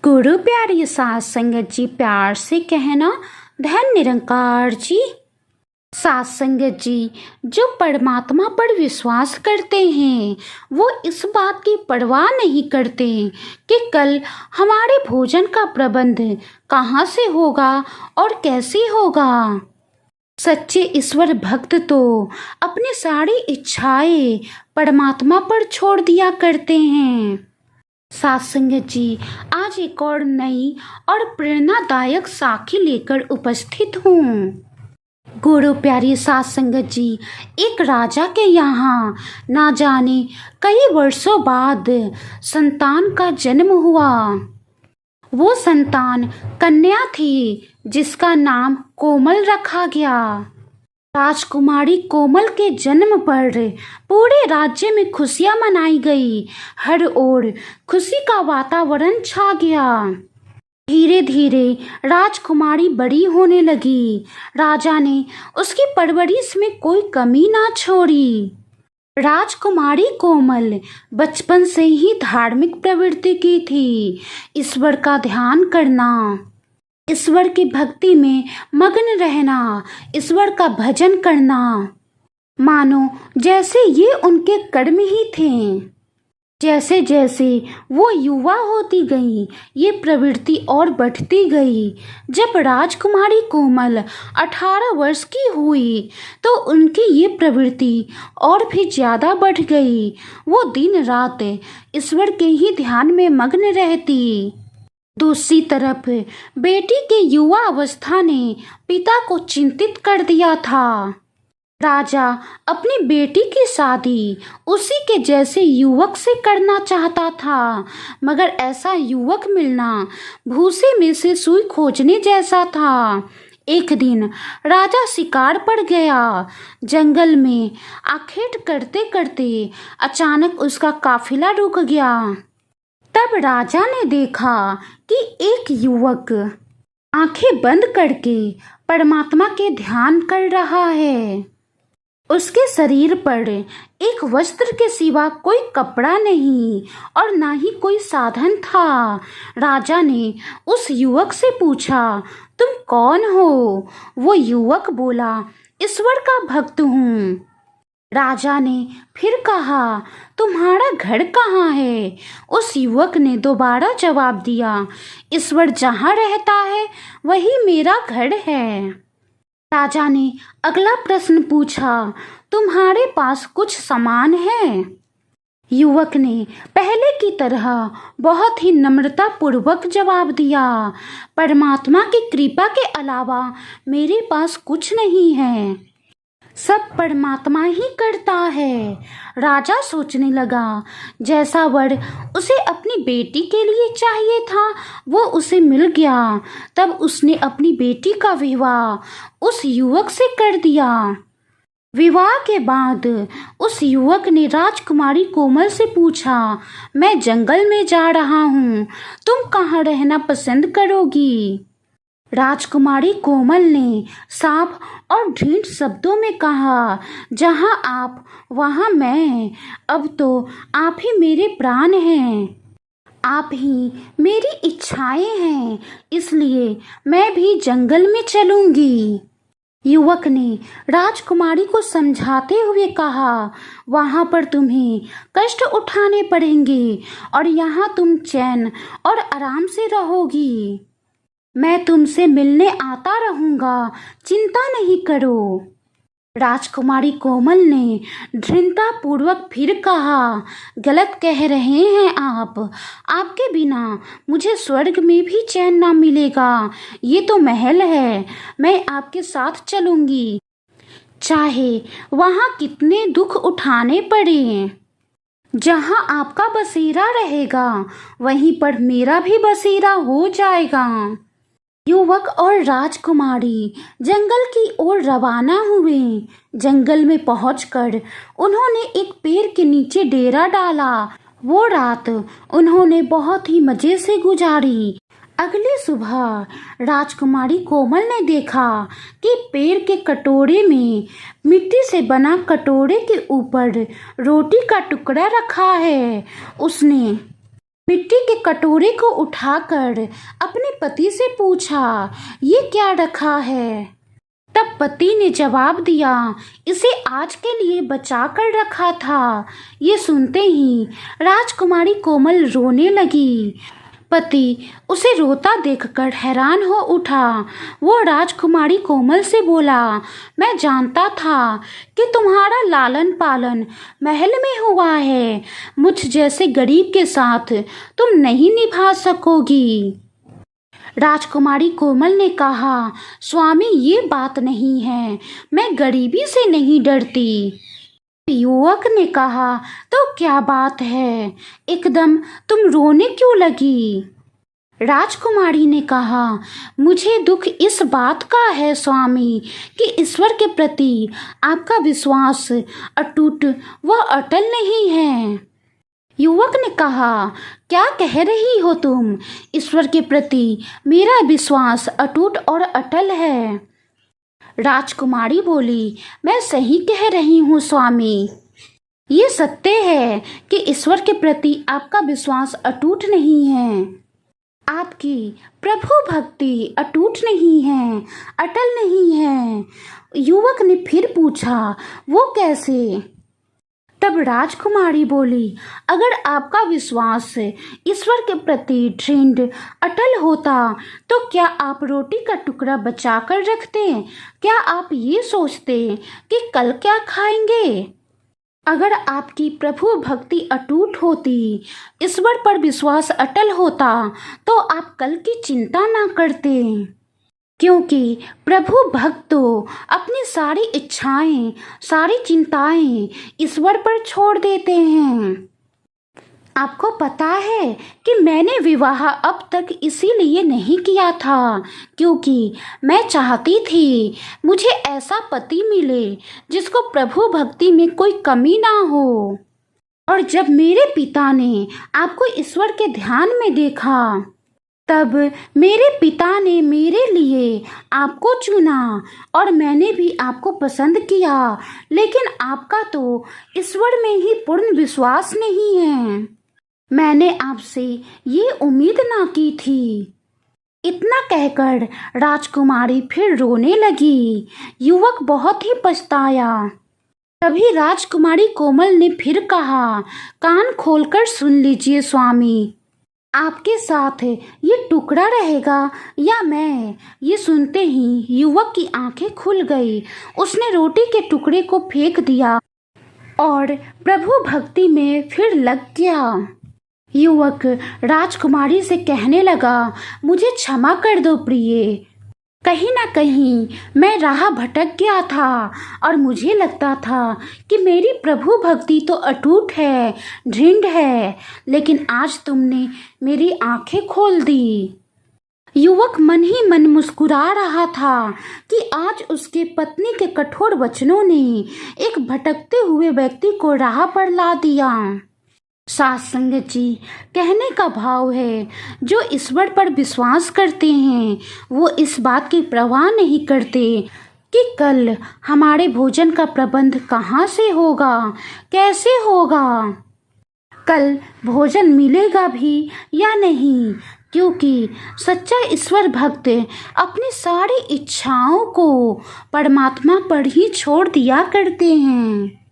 गुरु प्यारी साध संगत जी, प्यार से कहना धन निरंकार जी। साध संगत जी, जो परमात्मा पर विश्वास करते हैं वो इस बात की परवाह नहीं करते कि कल हमारे भोजन का प्रबंध कहाँ से होगा और कैसे होगा। सच्चे ईश्वर भक्त तो अपनी सारी इच्छाएं परमात्मा पर छोड़ दिया करते हैं। साध संगत जी, आज एक और नई और प्रेरणादायक साखी लेकर उपस्थित हूँ। गुरु प्यारी साध संगत जी, एक राजा के यहाँ ना जाने कई वर्षों बाद संतान का जन्म हुआ। वो संतान कन्या थी जिसका नाम कोमल रखा गया। राजकुमारी कोमल के जन्म पर पूरे राज्य में खुशियां मनाई गई। हर ओर खुशी का वातावरण छा गया। धीरे धीरे राजकुमारी बड़ी होने लगी। राजा ने उसकी परवरिश में कोई कमी ना छोड़ी। राजकुमारी कोमल बचपन से ही धार्मिक प्रवृत्ति की थी। ईश्वर का ध्यान करना, ईश्वर की भक्ति में मग्न रहना, ईश्वर का भजन करना, मानो जैसे ये उनके कर्म ही थे। जैसे जैसे वो युवा होती गई, ये प्रवृत्ति और बढ़ती गई। जब राजकुमारी कोमल 18 वर्ष की हुई तो उनकी ये प्रवृत्ति और भी ज़्यादा बढ़ गई। वो दिन रात ईश्वर के ही ध्यान में मग्न रहती। दूसरी तरफ बेटी की युवा अवस्था ने पिता को चिंतित कर दिया था। राजा अपनी बेटी की शादी उसी के जैसे युवक से करना चाहता था, मगर ऐसा युवक मिलना भूसे में से सुई खोजने जैसा था। एक दिन राजा शिकार पर गया। जंगल में आखेट करते करते अचानक उसका काफिला रुक गया। तब राजा ने देखा कि एक युवक आंखें बंद करके परमात्मा के ध्यान कर रहा है। उसके शरीर पर एक वस्त्र के सिवा कोई कपड़ा नहीं और ना ही कोई साधन था। राजा ने उस युवक से पूछा, तुम कौन हो? वो युवक बोला, ईश्वर का भक्त हूँ। राजा ने फिर कहा, तुम्हारा घर कहाँ है? उस युवक ने दोबारा जवाब दिया, ईश्वर जहाँ रहता है वही मेरा घर है। राजा ने अगला प्रश्न पूछा, तुम्हारे पास कुछ सामान है? युवक ने पहले की तरह बहुत ही नम्रता पूर्वक जवाब दिया, परमात्मा की कृपा के अलावा मेरे पास कुछ नहीं है। सब परमात्मा ही करता है। राजा सोचने लगा, जैसा वर उसे अपनी बेटी के लिए चाहिए था वो उसे मिल गया। तब उसने अपनी बेटी का विवाह उस युवक से कर दिया। विवाह के बाद उस युवक ने राजकुमारी कोमल से पूछा, मैं जंगल में जा रहा हूँ, तुम कहाँ रहना पसंद करोगी? राजकुमारी कोमल ने साफ और दृढ़ शब्दों में कहा, जहाँ आप वहाँ मैं। अब तो आप ही मेरे प्राण हैं, आप ही मेरी इच्छाएं हैं, इसलिए मैं भी जंगल में चलूंगी। युवक ने राजकुमारी को समझाते हुए कहा, वहाँ पर तुम्हें कष्ट उठाने पड़ेंगे और यहाँ तुम चैन और आराम से रहोगी। मैं तुमसे मिलने आता रहूँगा, चिंता नहीं करो। राजकुमारी कोमल ने दृढ़ता पूर्वक फिर कहा, गलत कह रहे हैं आप। आपके बिना मुझे स्वर्ग में भी चैन ना मिलेगा। ये तो महल है, मैं आपके साथ चलूंगी, चाहे वहाँ कितने दुख उठाने पड़े। जहाँ आपका बसेरा रहेगा वहीं पर मेरा भी बसेरा हो जाएगा। युवक और राजकुमारी जंगल की ओर रवाना हुए। जंगल में पहुंचकर उन्होंने एक पेड़ के नीचे डेरा डाला। वो रात उन्होंने बहुत ही मजे से गुजारी। अगली सुबह राजकुमारी कोमल ने देखा कि पेड़ के कटोरे में मिट्टी से बना कटोरे के ऊपर रोटी का टुकड़ा रखा है। उसने मिट्टी के कटोरे को उठाकर अपने पति से पूछा, ये क्या रखा है? तब पति ने जवाब दिया, इसे आज के लिए बचा कर रखा था। ये सुनते ही राजकुमारी कोमल रोने लगी। पति उसे रोता देखकर हैरान हो उठा। वो राजकुमारी कोमल से बोला, मैं जानता था कि तुम्हारा लालन पालन महल में हुआ है। मुझ जैसे गरीब के साथ तुम नहीं निभा सकोगी। राजकुमारी कोमल ने कहा, स्वामी ये बात नहीं है, मैं गरीबी से नहीं डरती। युवक ने कहा, तो क्या बात है, एकदम तुम रोने क्यों लगी? राजकुमारी ने कहा, मुझे दुख इस बात का है स्वामी कि ईश्वर के प्रति आपका विश्वास अटूट व अटल नहीं है। युवक ने कहा, क्या कह रही हो तुम? ईश्वर के प्रति मेरा विश्वास अटूट और अटल है। राजकुमारी बोली, मैं सही कह रही हूँ स्वामी। ये सत्य है कि ईश्वर के प्रति आपका विश्वास अटूट नहीं है। आपकी प्रभु भक्ति अटूट नहीं है, अटल नहीं है। युवक ने फिर पूछा, वो कैसे? तब राजकुमारी बोली, अगर आपका विश्वास ईश्वर के प्रति दृढ़ अटल होता तो क्या आप रोटी का टुकड़ा बचा कर रखते? क्या आप ये सोचते कि कल क्या खाएंगे? अगर आपकी प्रभु भक्ति अटूट होती, ईश्वर पर विश्वास अटल होता, तो आप कल की चिंता ना करते, क्योंकि प्रभु भक्त तो अपनी सारी इच्छाएं, सारी चिंताएं ईश्वर पर छोड़ देते हैं। आपको पता है कि मैंने विवाह अब तक इसीलिए नहीं किया था क्योंकि मैं चाहती थी मुझे ऐसा पति मिले जिसको प्रभु भक्ति में कोई कमी ना हो। और जब मेरे पिता ने आपको ईश्वर के ध्यान में देखा, तब मेरे पिता ने मेरे लिए आपको चुना और मैंने भी आपको पसंद किया। लेकिन आपका तो ईश्वर में ही पूर्ण विश्वास नहीं है। मैंने आपसे ये उम्मीद ना की थी। इतना कहकर राजकुमारी फिर रोने लगी। युवक बहुत ही पछताया। तभी राजकुमारी कोमल ने फिर कहा, कान खोलकर सुन लीजिए स्वामी, आपके साथ ये टुकड़ा रहेगा या मैं? ये सुनते ही युवक की आंखें खुल गई। उसने रोटी के टुकड़े को फेंक दिया और प्रभु भक्ति में फिर लग गया। युवक राजकुमारी से कहने लगा, मुझे क्षमा कर दो प्रिय, कहीं ना कहीं मैं राह भटक गया था और मुझे लगता था कि मेरी प्रभु भक्ति तो अटूट है, दृढ़ है, लेकिन आज तुमने मेरी आंखें खोल दी। युवक मन ही मन मुस्कुरा रहा था कि आज उसके पत्नी के कठोर वचनों ने एक भटकते हुए व्यक्ति को राह पर ला दिया। साथ संगत जी, कहने का भाव है, जो ईश्वर पर विश्वास करते हैं वो इस बात की परवाह नहीं करते कि कल हमारे भोजन का प्रबंध कहाँ से होगा, कैसे होगा, कल भोजन मिलेगा भी या नहीं, क्योंकि सच्चा ईश्वर भक्त अपनी सारी इच्छाओं को परमात्मा पर ही छोड़ दिया करते हैं,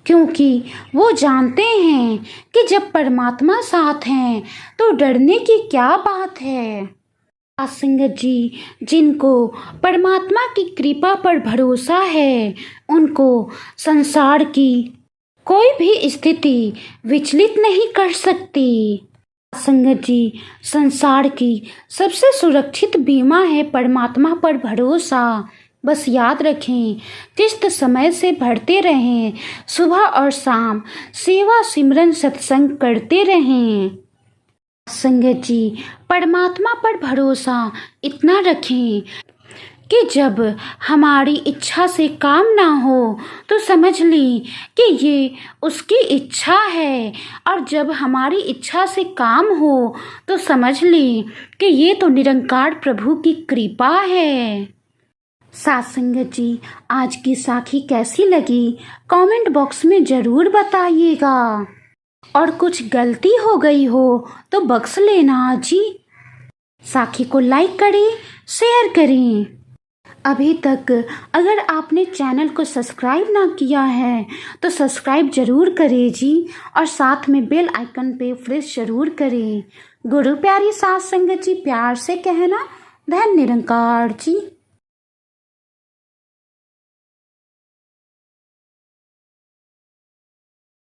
क्योंकि वो जानते हैं कि जब परमात्मा साथ हैं तो डरने की क्या बात है। संगत जी, जिनको परमात्मा की कृपा पर भरोसा है उनको संसार की कोई भी स्थिति विचलित नहीं कर सकती। संगत जी, संसार की सबसे सुरक्षित बीमा है परमात्मा पर भरोसा। बस याद रखें, किस्त समय से भरते रहें, सुबह और शाम सेवा सिमरन सत्संग करते रहें। संगत जी, परमात्मा पर भरोसा इतना रखें कि जब हमारी इच्छा से काम ना हो तो समझ लें कि ये उसकी इच्छा है, और जब हमारी इच्छा से काम हो तो समझ लें कि ये तो निरंकार प्रभु की कृपा है। साथ संगत जी, आज की साखी कैसी लगी कमेंट बॉक्स में ज़रूर बताइएगा। और कुछ गलती हो गई हो तो बख्श लेना जी। साखी को लाइक करें, शेयर करें। अभी तक अगर आपने चैनल को सब्सक्राइब ना किया है तो सब्सक्राइब जरूर करें जी, और साथ में बेल आइकन पे प्रेस जरूर करें। गुरु प्यारी सास संगत जी प्यार से कहना, धन निरंकार जी।